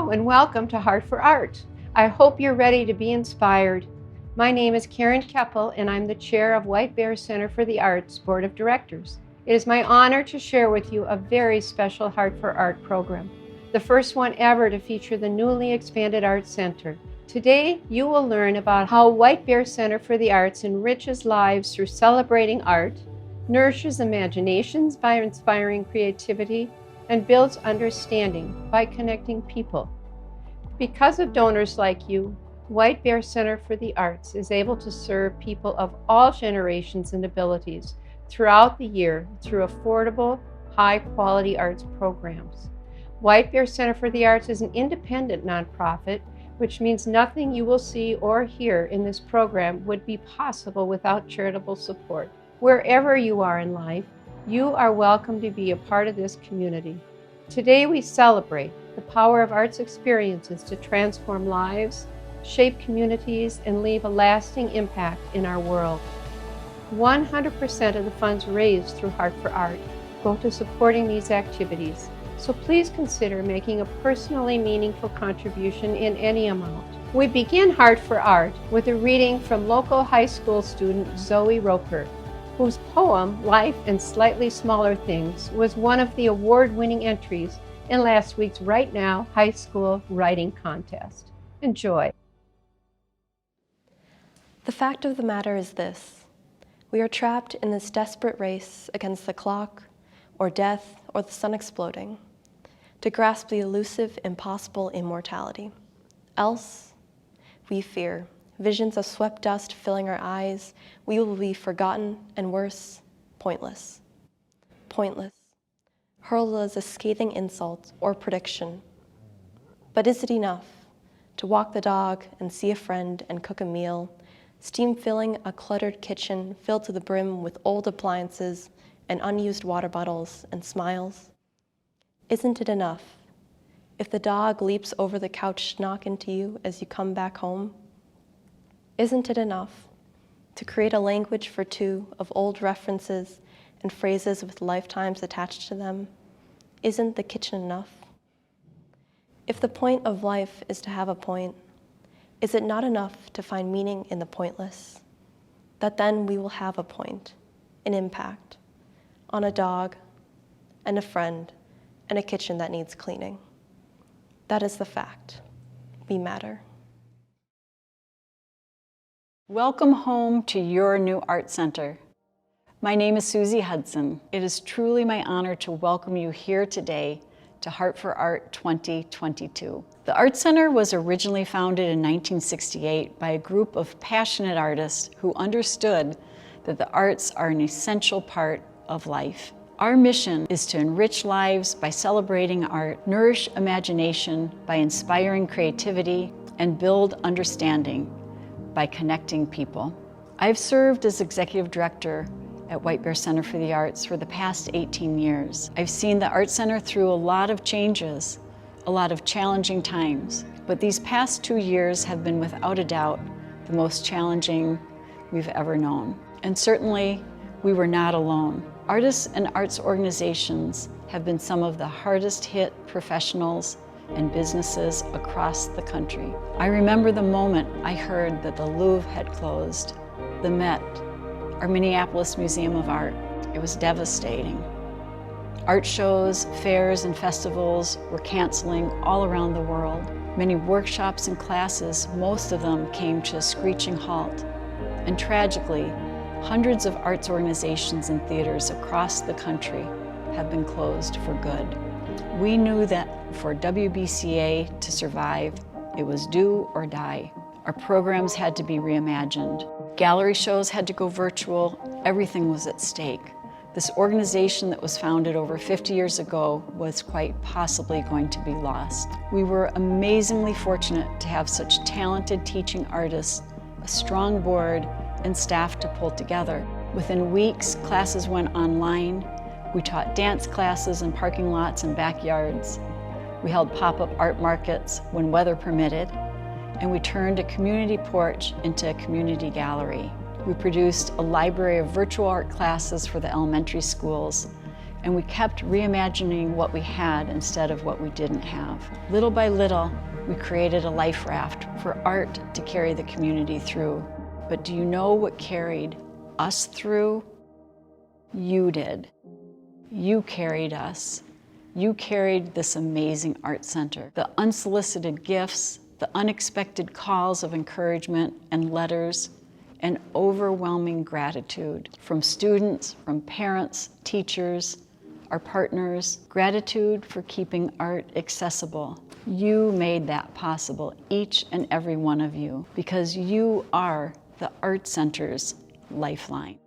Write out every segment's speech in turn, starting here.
Hello and welcome to Heart for Art. I hope you're ready to be inspired. My name is Karen Keppel and I'm the chair of White Bear Center for the Arts Board of Directors. It is my honor to share with you a very special Heart for Art program, the first one ever to feature the newly expanded Arts Center. Today, you will learn about how White Bear Center for the Arts enriches lives through celebrating art, nourishes imaginations by inspiring creativity, and builds understanding by connecting people. Because of donors like you, White Bear Center for the Arts is able to serve people of all generations and abilities throughout the year through affordable, high-quality arts programs. White Bear Center for the Arts is an independent nonprofit, which means nothing you will see or hear in this program would be possible without charitable support. Wherever you are in life, you are welcome to be a part of this community. Today we celebrate the power of arts experiences to transform lives, shape communities, and leave a lasting impact in our world. 100% of the funds raised through Heart for Art go to supporting these activities, so please consider making a personally meaningful contribution in any amount. We begin Heart for Art with a reading from local high school student Zoe Roper, whose poem, Life and Slightly Smaller Things, was one of the award-winning entries in last week's Right Now High School Writing Contest. Enjoy. The fact of the matter is this: we are trapped in this desperate race against the clock, or death, or the sun exploding, to grasp the elusive, impossible immortality. Else, we fear, visions of swept dust filling our eyes, we will be forgotten and worse, pointless. Pointless, hurled as a scathing insult or prediction. But is it enough to walk the dog and see a friend and cook a meal, steam filling a cluttered kitchen filled to the brim with old appliances and unused water bottles and smiles? Isn't it enough if the dog leaps over the couch to knock into you as you come back home? Isn't it enough to create a language for two of old references and phrases with lifetimes attached to them? Isn't the kitchen enough? If the point of life is to have a point, is it not enough to find meaning in the pointless? That then we will have a point, an impact, on a dog and a friend and a kitchen that needs cleaning. That is the fact. We matter. Welcome home to your new art center. My name is Susie Hudson. It is truly my honor to welcome you here today to Heart for Art 2022. The Art Center was originally founded in 1968 by a group of passionate artists who understood that the arts are an essential part of life. Our mission is to enrich lives by celebrating art, nourish imagination by inspiring creativity, and build understanding by connecting people. I've served as executive director at White Bear Center for the Arts for the past 18 years. I've seen the Art Center through a lot of changes, a lot of challenging times, but these past 2 years have been without a doubt the most challenging we've ever known. And certainly, we were not alone. Artists and arts organizations have been some of the hardest hit professionals and businesses across the country. I remember the moment I heard that the Louvre had closed, the Met, our Minneapolis Museum of Art. It was devastating. Art shows, fairs, and festivals were canceling all around the world. Many workshops and classes, most of them came to a screeching halt. And tragically, hundreds of arts organizations and theaters across the country have been closed for good. We knew that for WBCA to survive, it was do or die. Our programs had to be reimagined. Gallery shows had to go virtual. Everything was at stake. This organization that was founded over 50 years ago was quite possibly going to be lost. We were amazingly fortunate to have such talented teaching artists, a strong board, and staff to pull together. Within weeks, classes went online. We taught dance classes in parking lots and backyards. We held pop-up art markets when weather permitted, and we turned a community porch into a community gallery. We produced a library of virtual art classes for the elementary schools, and we kept reimagining what we had instead of what we didn't have. Little by little, we created a life raft for art to carry the community through. But do you know what carried us through? You did. You carried us. You carried this amazing art center. The unsolicited gifts, the unexpected calls of encouragement and letters, and overwhelming gratitude from students, from parents, teachers, our partners. Gratitude for keeping art accessible. You made that possible, each and every one of you, because you are the Art Center's lifeline.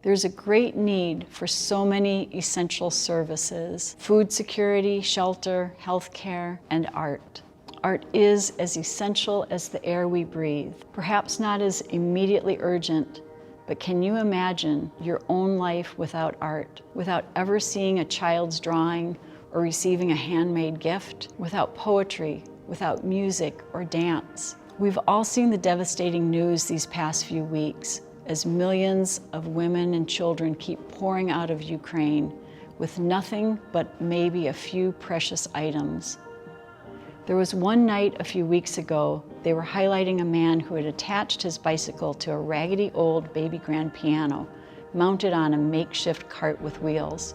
There's a great need for so many essential services: food security, shelter, healthcare, and art. Art is as essential as the air we breathe. Perhaps not as immediately urgent, but can you imagine your own life without art, without ever seeing a child's drawing or receiving a handmade gift, without poetry, without music or dance? We've all seen the devastating news these past few weeks as millions of women and children keep pouring out of Ukraine with nothing but maybe a few precious items. There was one night a few weeks ago, they were highlighting a man who had attached his bicycle to a raggedy old baby grand piano mounted on a makeshift cart with wheels.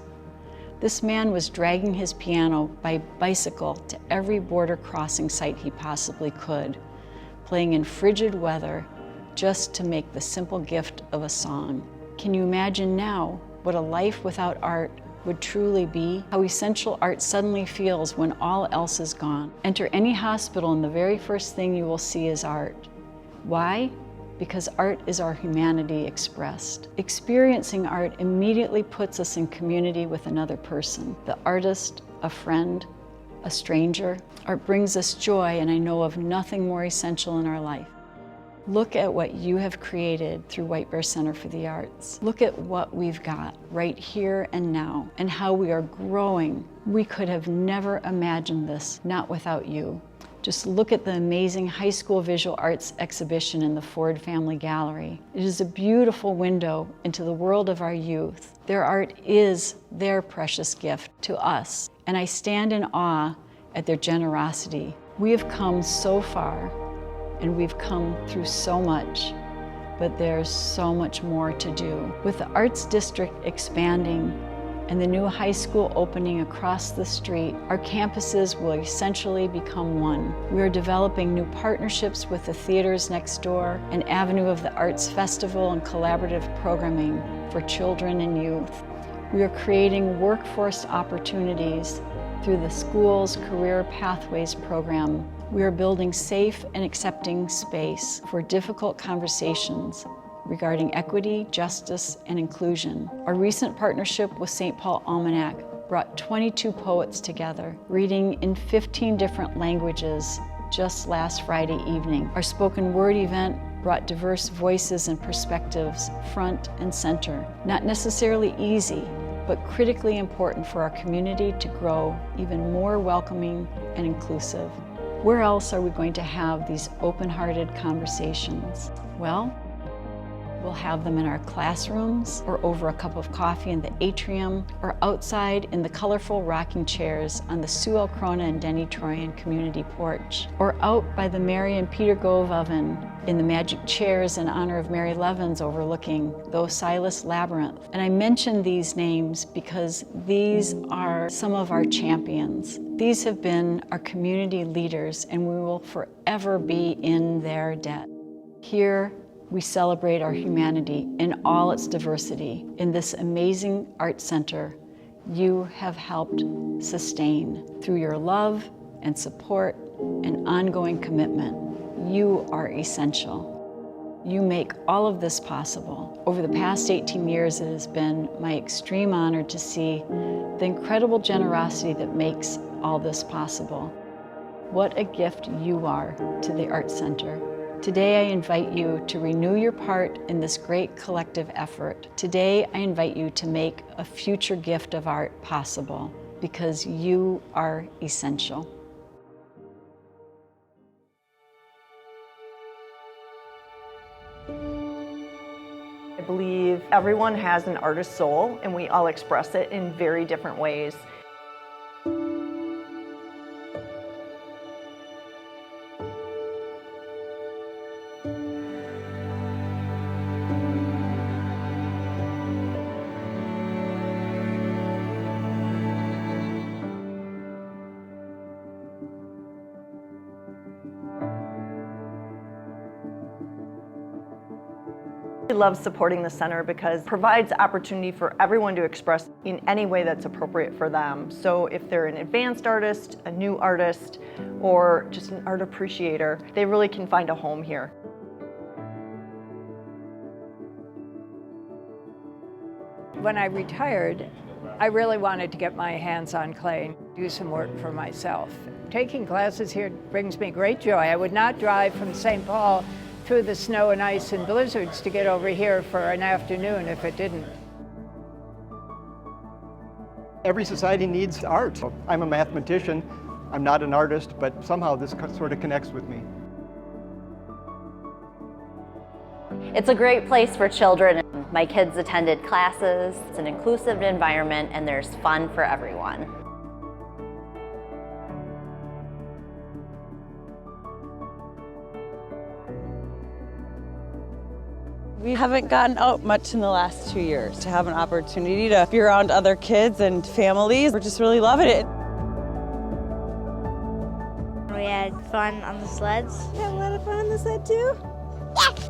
This man was dragging his piano by bicycle to every border crossing site he possibly could, playing in frigid weather just to make the simple gift of a song. Can you imagine now what a life without art would truly be? How essential art suddenly feels when all else is gone. Enter any hospital and the very first thing you will see is art. Why? Because art is our humanity expressed. Experiencing art immediately puts us in community with another person, the artist, a friend, a stranger. Art brings us joy, and I know of nothing more essential in our life. Look at what you have created through White Bear Center for the Arts. Look at what we've got right here and now, and how we are growing. We could have never imagined this, not without you. Just look at the amazing high school visual arts exhibition in the Ford Family Gallery. It is a beautiful window into the world of our youth. Their art is their precious gift to us, and I stand in awe at their generosity. We have come so far, and we've come through so much, but there's so much more to do. With the Arts District expanding and the new high school opening across the street, our campuses will essentially become one. We are developing new partnerships with the theaters next door, an avenue of the Arts Festival and collaborative programming for children and youth. We are creating workforce opportunities through the school's Career Pathways program. We are building safe and accepting space for difficult conversations regarding equity, justice, and inclusion. Our recent partnership with St. Paul Almanac brought 22 poets together, reading in 15 different languages just last Friday evening. Our spoken word event brought diverse voices and perspectives front and center. Not necessarily easy, but critically important for our community to grow even more welcoming and inclusive. Where else are we going to have these open-hearted conversations? Well, we'll have them in our classrooms, or over a cup of coffee in the atrium, or outside in the colorful rocking chairs on the Sue L. Crona and Denny Troyan community porch, or out by the Mary and Peter Gove oven in the magic chairs in honor of Mary Levins overlooking the Osiris Labyrinth. And I mention these names because these are some of our champions. These have been our community leaders, and we will forever be in their debt. Here, we celebrate our humanity in all its diversity. In this amazing art center, you have helped sustain through your love and support and ongoing commitment. You are essential. You make all of this possible. Over the past 18 years, it has been my extreme honor to see the incredible generosity that makes all this possible. What a gift you are to the Art Center. Today I invite you to renew your part in this great collective effort. Today I invite you to make a future gift of art possible, because you are essential. I believe everyone has an artist's soul and we all express it in very different ways. I love supporting the center because it provides opportunity for everyone to express in any way that's appropriate for them. So if they're an advanced artist, a new artist, or just an art appreciator, they really can find a home here. When I retired, I really wanted to get my hands on clay and do some work for myself. Taking classes here brings me great joy. I would not drive from St. Paul through the snow and ice and blizzards to get over here for an afternoon if it didn't. Every society needs art. I'm a mathematician. I'm not an artist, but somehow this sort of connects with me. It's a great place for children. My kids attended classes. It's an inclusive environment and there's fun for everyone. We haven't gotten out much in the last 2 years. To have an opportunity to be around other kids and families, we're just really loving it. We had fun on the sleds. Had a lot of fun on the sled too? Yes!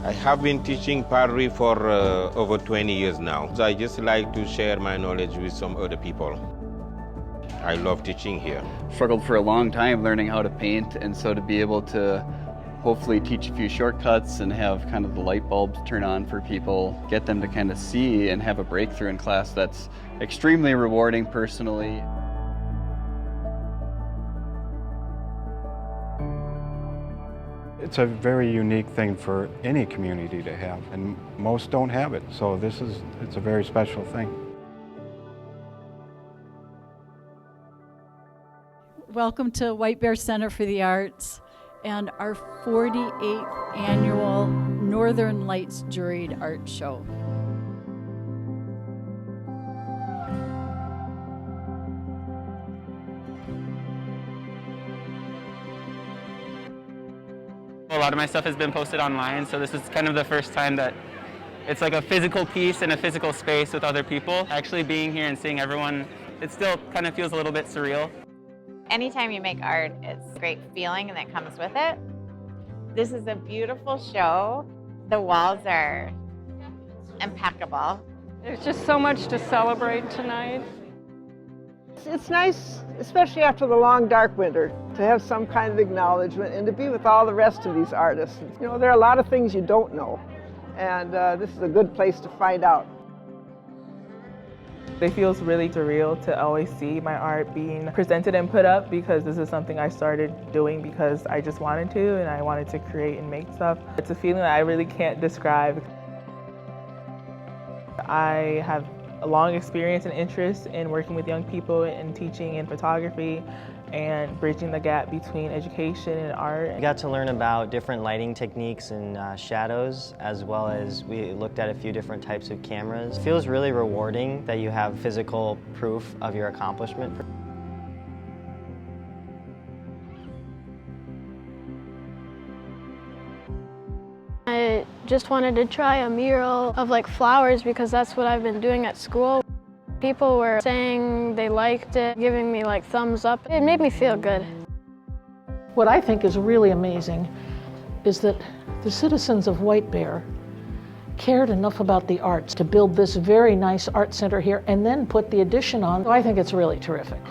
I have been teaching pottery for over 20 years now. So I just like to share my knowledge with some other people. I love teaching here. Struggled for a long time learning how to paint, and so to be able to hopefully teach a few shortcuts and have kind of the light bulbs turn on for people, get them to kind of see and have a breakthrough in class, that's extremely rewarding personally. It's a very unique thing for any community to have, and most don't have it, so it's a very special thing. Welcome to White Bear Center for the Arts and our 48th annual Northern Lights Juried Art Show. A lot of my stuff has been posted online, so this is kind of the first time that it's like a physical piece in a physical space with other people. Actually being here and seeing everyone, it still kind of feels a little bit surreal. Anytime you make art, it's a great feeling that comes with it. This is a beautiful show. The walls are impeccable. There's just so much to celebrate tonight. It's nice, especially after the long, dark winter, to have some kind of acknowledgement and to be with all the rest of these artists. You know, there are a lot of things you don't know, and this is a good place to find out. It feels really surreal to always see my art being presented and put up, because this is something I started doing because I just wanted to, and I wanted to create and make stuff. It's a feeling that I really can't describe. I have a long experience and interest in working with young people and teaching in photography and bridging the gap between education and art. I got to learn about different lighting techniques and shadows, as well as we looked at a few different types of cameras. It feels really rewarding that you have physical proof of your accomplishment. I just wanted to try a mural of like flowers because that's what I've been doing at school. People were saying they liked it, giving me like thumbs up. It made me feel good. What I think is really amazing is that the citizens of White Bear cared enough about the arts to build this very nice art center here and then put the addition on. So I think it's really terrific.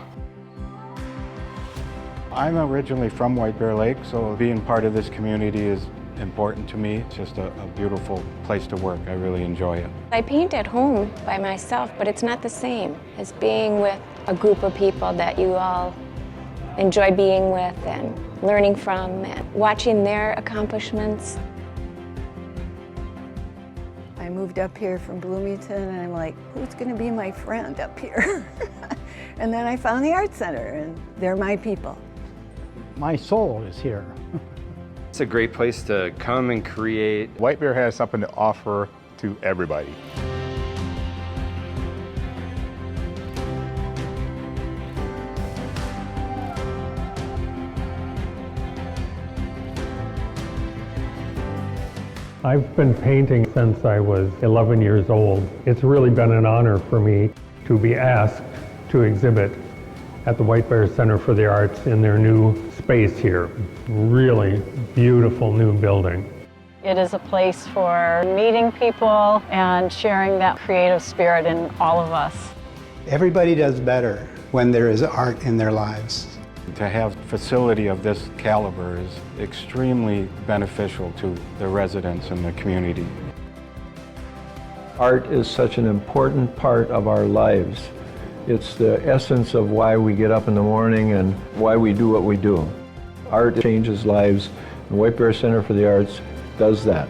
I'm originally from White Bear Lake, so being part of this community is important to me. It's just a beautiful place to work. I really enjoy it. I paint at home by myself, but it's not the same as being with a group of people that you all enjoy being with and learning from and watching their accomplishments. I moved up here from Bloomington and I'm like, who's going to be my friend up here? And then I found the Art Center and they're my people. My soul is here. It's a great place to come and create. White Bear has something to offer to everybody. I've been painting since I was 11 years old. It's really been an honor for me to be asked to exhibit at the White Bear Center for the Arts in their new space here. Really beautiful new building. It is a place for meeting people and sharing that creative spirit in all of us. Everybody does better when there is art in their lives. To have a facility of this caliber is extremely beneficial to the residents and the community. Art is such an important part of our lives. It's the essence of why we get up in the morning and why we do what we do. Art changes lives, and White Bear Center for the Arts does that.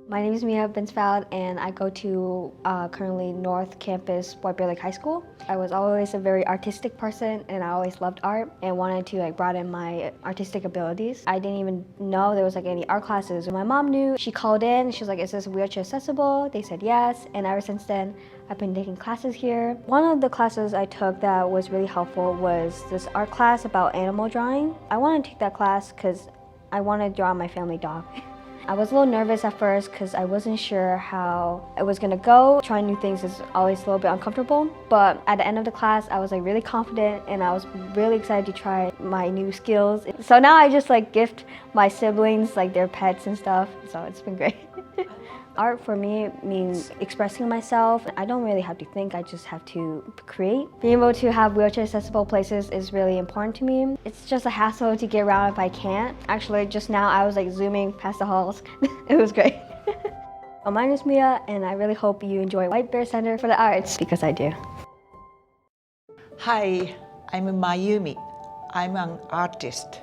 My name is Mia Binsfeld, and I go to currently North Campus White Bear Lake High School. I was always a very artistic person, and I always loved art and wanted to broaden my artistic abilities. I didn't even know there was any art classes. My mom knew. She called in. She was like, "Is this wheelchair accessible?" They said yes, and ever since then, I've been taking classes here. One of the classes I took that was really helpful was this art class about animal drawing. I wanted to take that class because I wanted to draw my family dog. I was a little nervous at first because I wasn't sure how it was gonna go. Trying new things is always a little bit uncomfortable, but at the end of the class, I was really confident and I was really excited to try my new skills. So now I just gift my siblings their pets and stuff, so it's been great. Art for me means expressing myself. I don't really have to think, I just have to create. Being able to have wheelchair accessible places is really important to me. It's just a hassle to get around if I can't. Actually, just now I was zooming past the halls. It was great. Well, my name is Mia, and I really hope you enjoy White Bear Center for the Arts, because I do. Hi, I'm Mayumi. I'm an artist.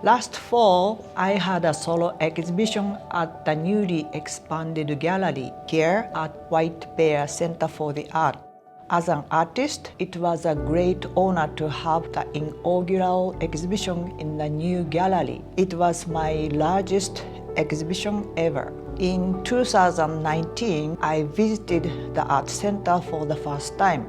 Last fall, I had a solo exhibition at the newly expanded gallery here at White Bear Center for the Arts. As an artist, it was a great honor to have the inaugural exhibition in the new gallery. It was my largest exhibition ever. In 2019, I visited the art center for the first time.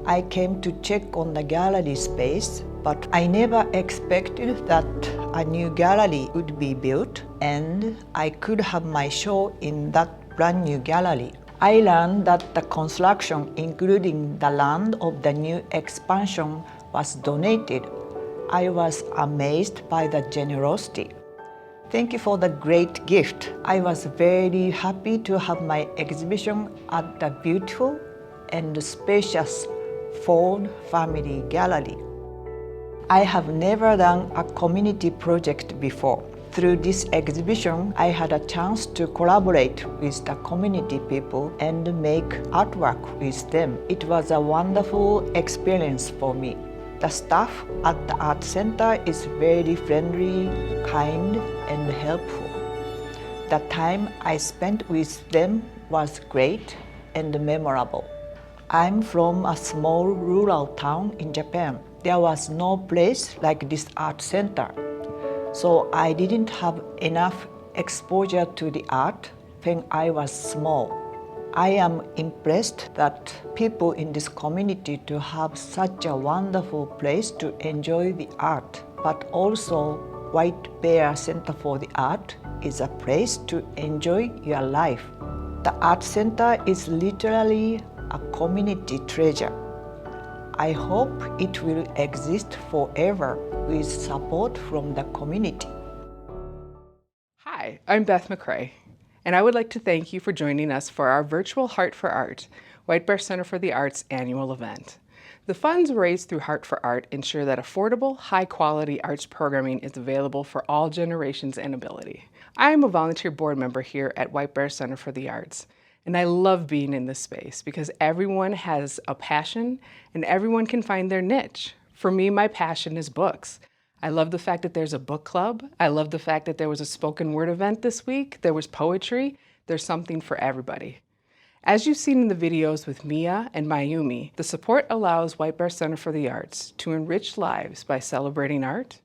I came to check on the gallery space, but I never expected that a new gallery would be built and I could have my show in that brand new gallery. I learned that the construction, including the land of the new expansion, was donated. I was amazed by the generosity. Thank you for the great gift. I was very happy to have my exhibition at the beautiful and spacious Ford Family Gallery. I have never done a community project before. Through this exhibition, I had a chance to collaborate with the community people and make artwork with them. It was a wonderful experience for me. The staff at the art center is very friendly, kind, and helpful. The time I spent with them was great and memorable. I'm from a small rural town in Japan. There was no place like this art center, so I didn't have enough exposure to the art when I was small. I am impressed that people in this community to have such a wonderful place to enjoy the art, but also White Bear Center for the Art is a place to enjoy your life. The art center is literally a community treasure. I hope it will exist forever with support from the community. Hi, I'm Beth McCrae, and I would like to thank you for joining us for our virtual Heart for Art, White Bear Center for the Arts annual event. The funds raised through Heart for Art ensure that affordable, high-quality arts programming is available for all generations and ability. I am a volunteer board member here at White Bear Center for the Arts. And I love being in this space because everyone has a passion and everyone can find their niche. For me, my passion is books. I love the fact that there's a book club. I love the fact that there was a spoken word event this week. There was poetry. There's something for everybody. As you've seen in the videos with Mia and Mayumi, the support allows White Bear Center for the Arts to enrich lives by celebrating art,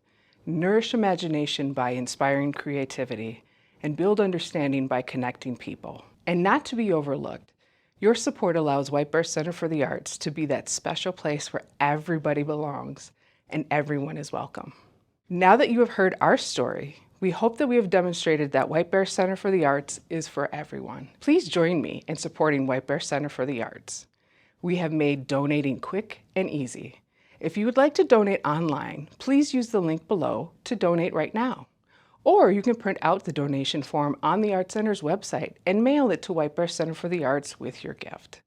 nourish imagination by inspiring creativity, and build understanding by connecting people. And not to be overlooked, your support allows White Bear Center for the Arts to be that special place where everybody belongs and everyone is welcome. Now that you have heard our story, we hope that we have demonstrated that White Bear Center for the Arts is for everyone. Please join me in supporting White Bear Center for the Arts. We have made donating quick and easy. If you would like to donate online, please use the link below to donate right now. Or you can print out the donation form on the Art Center's website and mail it to White Bear Center for the Arts with your gift.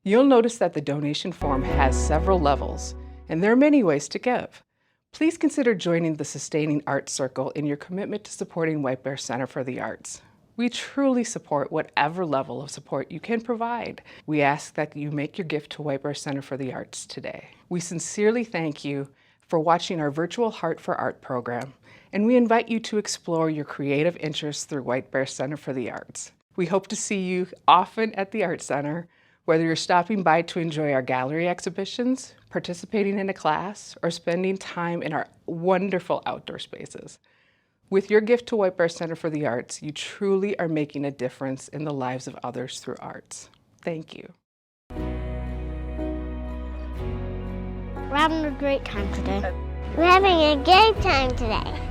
You'll notice that the donation form has several levels, and there are many ways to give. Please consider joining the Sustaining Arts Circle in your commitment to supporting White Bear Center for the Arts. We truly support whatever level of support you can provide. We ask that you make your gift to White Bear Center for the Arts today. We sincerely thank you for watching our virtual Heart for Art program, and we invite you to explore your creative interests through White Bear Center for the Arts. We hope to see you often at the Art Center, whether you're stopping by to enjoy our gallery exhibitions, participating in a class, or spending time in our wonderful outdoor spaces. With your gift to White Bear Center for the Arts, you truly are making a difference in the lives of others through arts. Thank you. We're having a great time today. We're having a great time today.